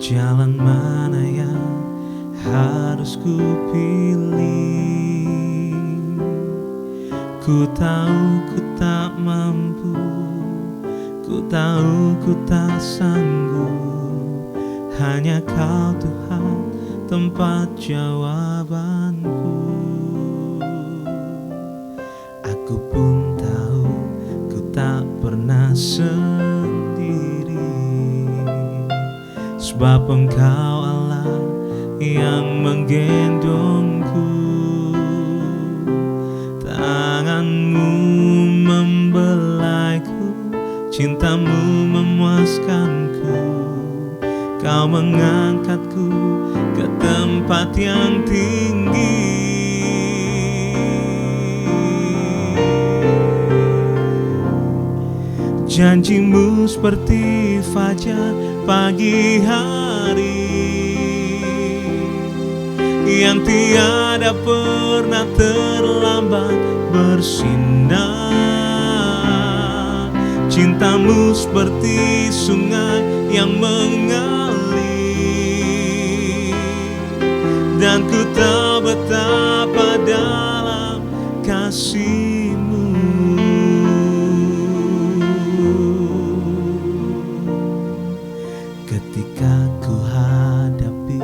Jalan mana yang harus ku pilih? Ku tahu ku tak mampu, ku tahu ku tak sanggup. Hanya Kau Tuhan tempat jawabanku. Aku pun tahu ku tak pernah sendiri, sebab Engkau Allah yang menggendongku. Tanganmu membelaiku, cintamu memuaskanku. Kau mengangkatku ke tempat yang tinggi. Janjimu seperti fajar pagi hari, yang tiada pernah terlambat bersinar. Cintamu seperti sungai yang mengalir, dan ku tahu betapa dalam kasih-Mu. Ketika ku hadapi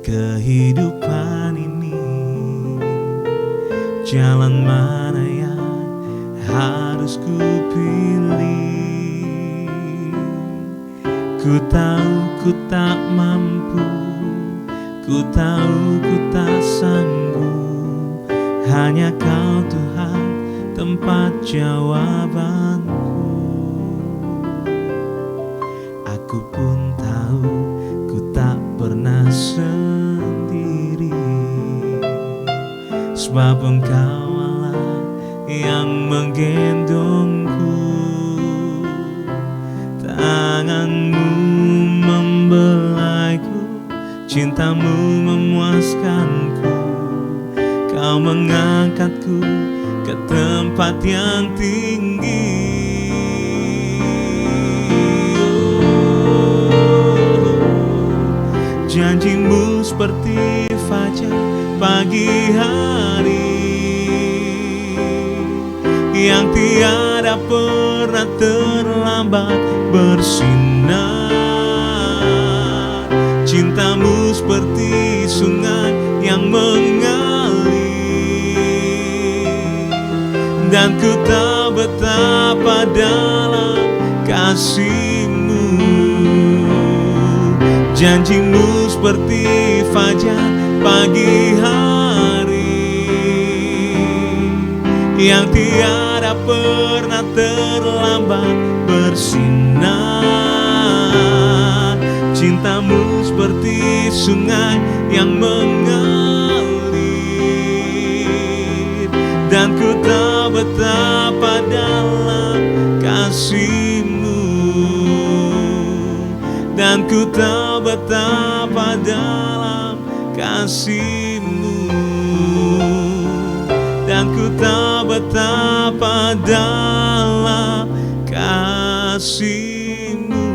kehidupan ini, jalan mana yang harus ku pilih? Ku tahu ku tak mampu, ku tahu ku tak sanggup. Hanya Kau Tuhan tempat jawabanku. Aku pun tahu ku tak pernah sendiri, sebab Engkau Allah yang menggendongku. Tanganmu membelaiku, cintamu memuaskanku. Kau mengangkatku ke tempat yang tinggi. Janjimu seperti fajar pagi hari, yang tiada pernah terlambat bersinar. Cintamu seperti sungai yang mengalir, dan ku tahu betapa dalam kasih-Mu. Janjimu seperti fajar pagi hari, yang tiada pernah terlambat bersinar. Cintamu seperti sungai yang mengalir, dan ku tahu betapa dalam kasih-Mu. Dan ku tahu betapa dalam kasih-Mu, dan ku tahu betapa dalam kasih-Mu.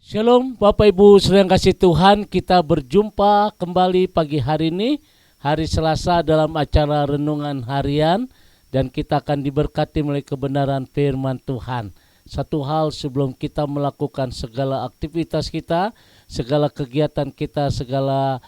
Shalom Bapak Ibu saudara yang kasih Tuhan, kita berjumpa kembali pagi hari ini, hari Selasa dalam acara Renungan Harian, dan kita akan diberkati melalui kebenaran firman Tuhan. Satu hal sebelum kita melakukan segala aktivitas kita, segala kegiatan kita, segala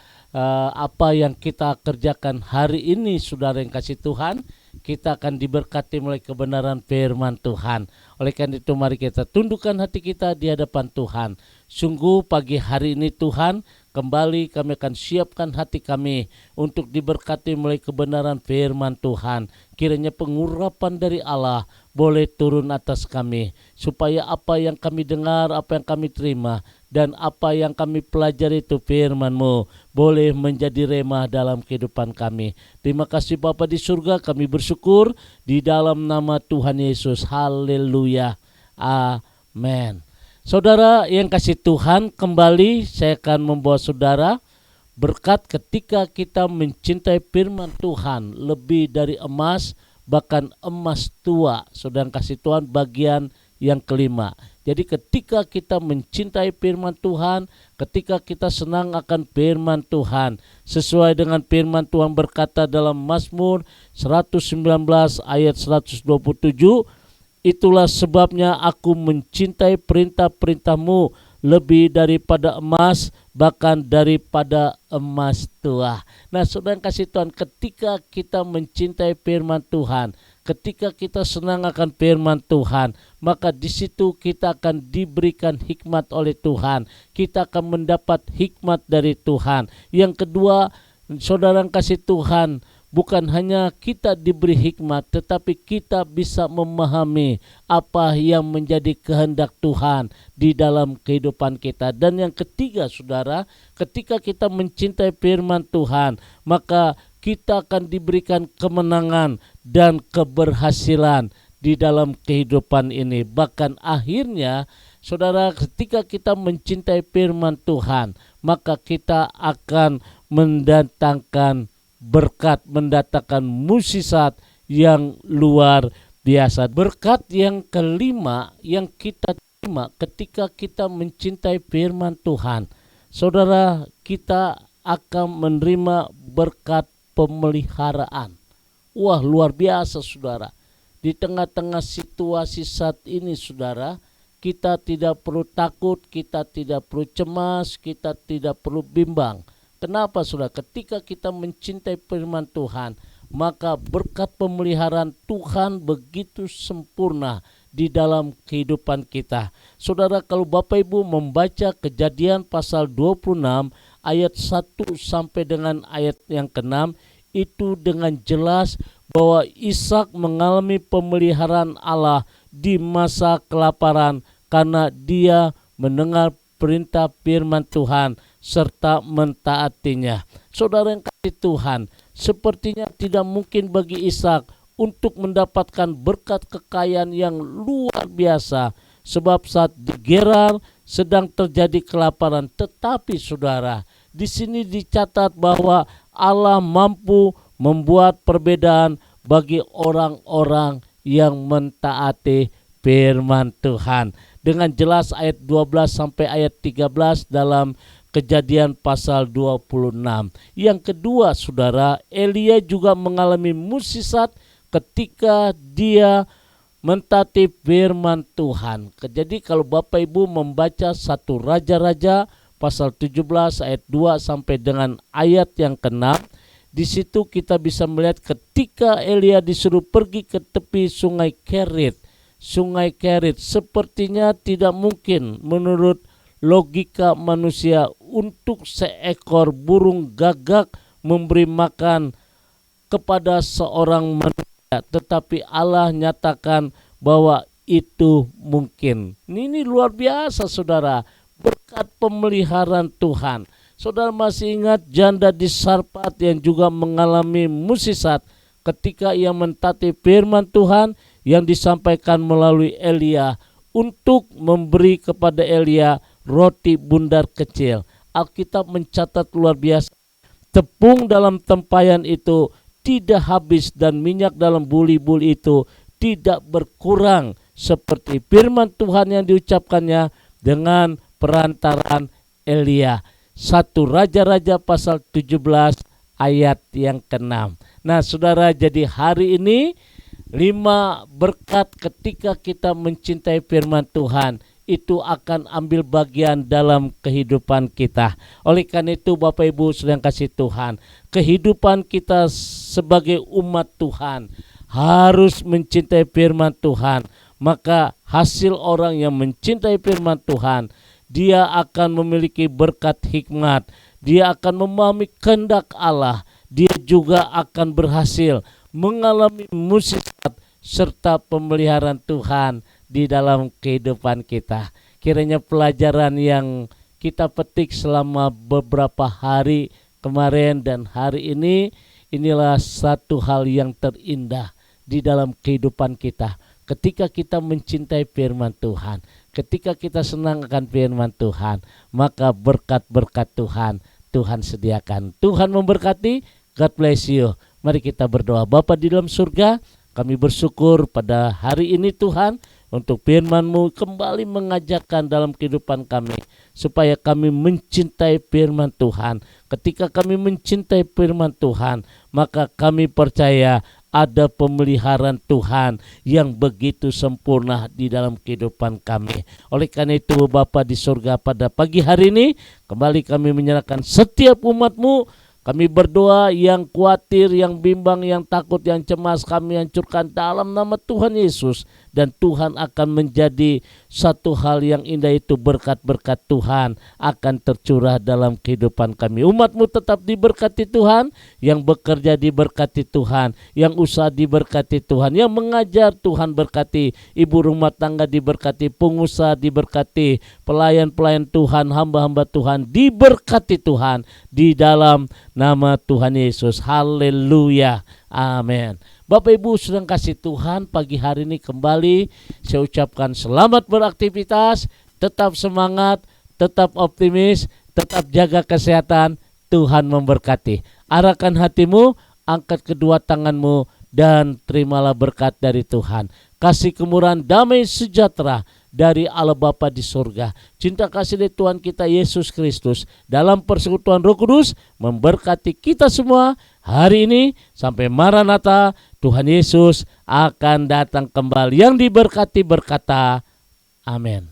apa yang kita kerjakan hari ini, saudara yang kasih Tuhan, kita akan diberkati melalui kebenaran firman Tuhan. Oleh karena itu mari kita tundukkan hati kita di hadapan Tuhan. Sungguh pagi hari ini Tuhan, kembali kami akan siapkan hati kami untuk diberkati melalui kebenaran firman Tuhan. Kiranya pengurapan dari Allah boleh turun atas kami, supaya apa yang kami dengar, apa yang kami terima, dan apa yang kami pelajari itu firman-Mu boleh menjadi remah dalam kehidupan kami. Terima kasih Bapa di surga, kami bersyukur di dalam nama Tuhan Yesus. Haleluya. Amin. Saudara yang kasih Tuhan, kembali saya akan membawa saudara Berkat ketika kita mencintai firman Tuhan lebih dari emas, bahkan emas tua. Saudara kasih Tuhan, bagian yang kelima. Jadi ketika kita mencintai firman Tuhan, ketika kita senang akan firman Tuhan, sesuai dengan firman Tuhan berkata dalam Mazmur 119 ayat 127, itulah sebabnya aku mencintai perintah-perintahmu lebih daripada emas, bahkan daripada emas tua. Nah, saudara kasih Tuhan, ketika kita mencintai firman Tuhan, ketika kita senang akan firman Tuhan, maka di situ kita akan diberikan hikmat oleh Tuhan. Kita akan mendapat hikmat dari Tuhan. Yang kedua, saudara kasih Tuhan, bukan hanya kita diberi hikmat, tetapi kita bisa memahami apa yang menjadi kehendak Tuhan di dalam kehidupan kita. Dan yang ketiga, saudara, ketika kita mencintai firman Tuhan, maka kita akan diberikan kemenangan dan keberhasilan di dalam kehidupan ini. Bahkan akhirnya, saudara, ketika kita mencintai firman Tuhan, maka kita akan mendatangkan berkat, mendatangkan mukjizat yang luar biasa. Berkat yang kelima yang kita terima ketika kita mencintai firman Tuhan, saudara, kita akan menerima berkat pemeliharaan. Wah, luar biasa, saudara. Di tengah-tengah situasi saat ini, saudara, kita tidak perlu takut, kita tidak perlu cemas, kita tidak perlu bimbang. Kenapa, saudara? Ketika kita mencintai firman Tuhan, maka berkat pemeliharaan Tuhan begitu sempurna di dalam kehidupan kita. Saudara, kalau Bapak Ibu membaca Kejadian pasal 26 ayat 1 sampai dengan ayat yang ke-6, itu dengan jelas bahwa Ishak mengalami pemeliharaan Allah di masa kelaparan karena dia mendengar perintah firman Tuhan serta mentaatinya. Saudara yang kasih Tuhan, sepertinya tidak mungkin bagi Ishak untuk mendapatkan berkat kekayaan yang luar biasa, sebab saat di Gerar sedang terjadi kelaparan. Tetapi saudara, di sini dicatat bahwa Allah mampu membuat perbedaan bagi orang-orang yang mentaati firman Tuhan. Dengan jelas ayat 12 sampai ayat 13 dalam Kejadian pasal 26. Yang kedua, saudara, Elia juga mengalami mukjizat ketika dia mentaati firman Tuhan. Jadi kalau Bapak Ibu membaca 1 Raja-Raja pasal 17 ayat 2 sampai dengan ayat yang ke-6, di situ kita bisa melihat ketika Elia disuruh pergi ke tepi sungai Kerit. Sungai Kerit sepertinya tidak mungkin menurut logika manusia untuk seekor burung gagak memberi makan kepada seorang manusia, tetapi Allah nyatakan bahwa itu mungkin. Ini luar biasa, saudara, berkat pemeliharaan Tuhan. Saudara masih ingat janda di Sarpat yang juga mengalami mukjizat ketika ia mentaati firman Tuhan yang disampaikan melalui Elia untuk memberi kepada Elia roti bundar kecil. Alkitab mencatat luar biasa, tepung dalam tempayan itu tidak habis dan minyak dalam buli-buli itu tidak berkurang, seperti firman Tuhan yang diucapkannya dengan perantaraan Elia. 1 Raja-Raja pasal 17 ayat yang ke-6. Nah, saudara, jadi hari ini 5 berkat ketika kita mencintai firman Tuhan itu akan ambil bagian dalam kehidupan kita. Oleh karena itu, Bapak Ibu sedang kasih Tuhan, kehidupan kita sebagai umat Tuhan harus mencintai firman Tuhan. Maka hasil orang yang mencintai firman Tuhan, dia akan memiliki berkat hikmat, dia akan memahami kehendak Allah, dia juga akan berhasil mengalami mukjizat serta pemeliharaan Tuhan di dalam kehidupan kita. Kiranya pelajaran yang kita petik selama beberapa hari kemarin dan hari ini, inilah satu hal yang terindah di dalam kehidupan kita. Ketika kita mencintai firman Tuhan, ketika kita senang akan firman Tuhan, maka berkat-berkat Tuhan Tuhan sediakan. Tuhan memberkati. God bless you. Mari kita berdoa. Bapa di dalam surga, kami bersyukur pada hari ini Tuhan untuk firman-Mu kembali mengajarkan dalam kehidupan kami, supaya kami mencintai firman Tuhan. Ketika kami mencintai firman Tuhan, maka kami percaya ada pemeliharaan Tuhan yang begitu sempurna di dalam kehidupan kami. Oleh karena itu Bapa di surga, pada pagi hari ini kembali kami menyerahkan setiap umat-Mu. Kami berdoa yang khawatir, yang bimbang, yang takut, yang cemas, kami hancurkan dalam nama Tuhan Yesus. Dan Tuhan akan menjadi satu hal yang indah, itu berkat-berkat Tuhan akan tercurah dalam kehidupan kami. Umat-Mu tetap diberkati Tuhan, yang bekerja diberkati Tuhan, yang usaha diberkati Tuhan, yang mengajar Tuhan berkati, ibu rumah tangga diberkati, pengusaha diberkati, pelayan-pelayan Tuhan, hamba-hamba Tuhan diberkati Tuhan di dalam nama Tuhan Yesus. Haleluya. Amin. Bapak Ibu sedang kasih Tuhan, pagi hari ini kembali saya ucapkan selamat beraktivitas, tetap semangat, tetap optimis, tetap jaga kesehatan. Tuhan memberkati. Arahkan hatimu, angkat kedua tanganmu, dan terimalah berkat dari Tuhan. Kasih kemurahan, damai sejahtera dari Allah Bapa di surga, cinta kasih dari Tuhan kita Yesus Kristus dalam persekutuan Roh Kudus memberkati kita semua hari ini sampai Maranatha. Tuhan Yesus akan datang kembali. Yang diberkati berkata amin.